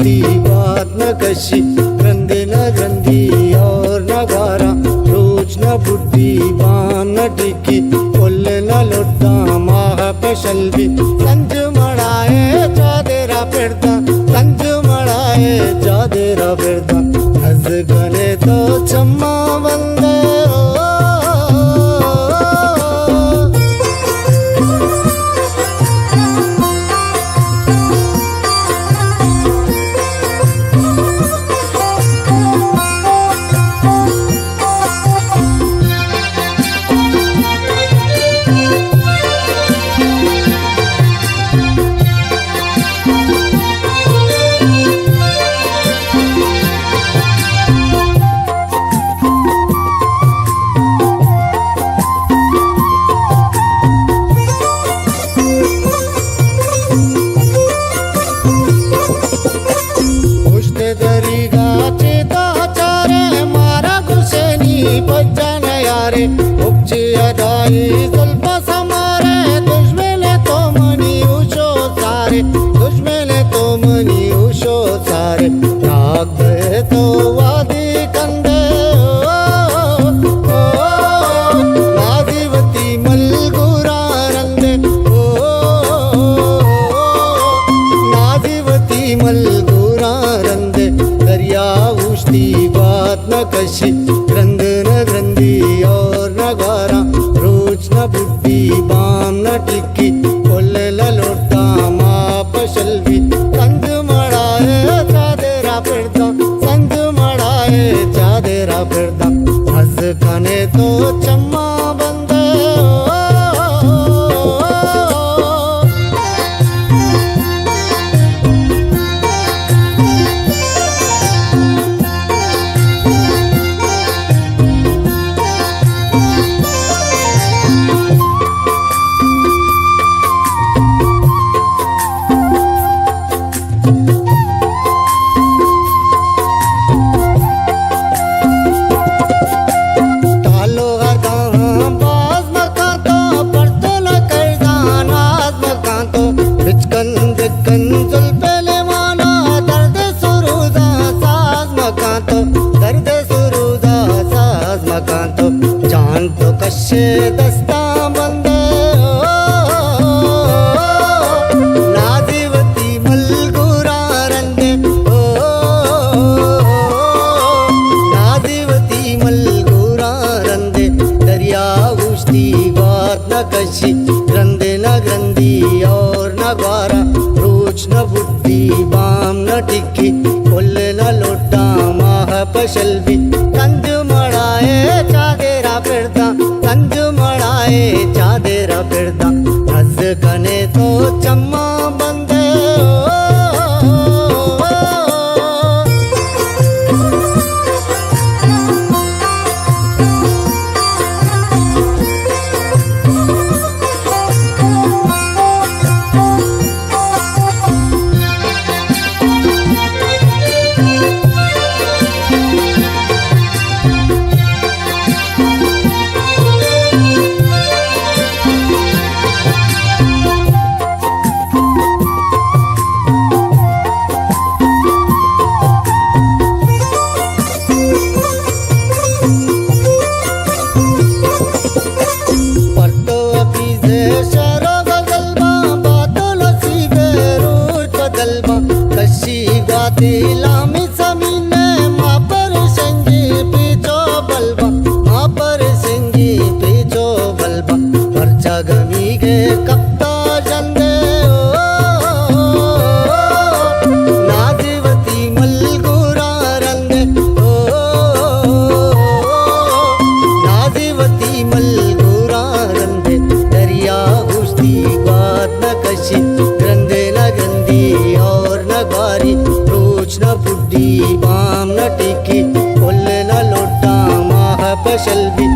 बुद्धि बात न कशी ग्रंथि न ग्रंथि और न गारा रोज न बुद्धि बाम न टिकी कोल्ल न लोटा माह पेशल्वी संज मड़ाए जादेरा पेड़ता संज मड़ाए जादेरा पेड़ता हज गने तो चम्मा बंदे ಸ್ವಲ್ಪ समारे दुश्मने तो मनी उशो सारे दुश्मने तो मनी उशो सारे राग दे तो वादी कंदे नादिवती मलगुरा रंदे नादिवती मलगुरा रंदे दरिया उश्ती बात न कशी ग्रंथ न ग्रंथि और न गारा न बुद्धि बाम न टिक्की कोल्ल न लोटा माप शल्वी संज मड़ाए जादेरा पेड़ता संज मड़ाए जादेरा पेड़ता हस कने तो चम्मा बंदे जान तो कशे दस्ता बंदे नादिवती मलगुरा रंदे नादिवती मलगुरा रंदे दरिया उश्ती बात न कशी ग्रंथि न ग्रंथि और न गारा रोज न बुद्धि बाम न टिक्की कोल्ल न लोटा माह पशल्वी संज मड़ाए जादेरा पेड़ता संज मड़ाए जादेरा पेड़ता हज कने तो चम्मा बंदे लामी समीने माँ पर संगी पीछो बलबा माँ पर संगी पीछो बलबा पर जगमी के कप्ता जंदे नादिवती मलगुरा रंदे नादिवती मलगुरा रंदे दरिया उश्ती बात न कशी ग्रंथि न ग्रंथि और न गारी न बुद्धि बाम न टिकी कोल्ल न लोटा माह पशल्वी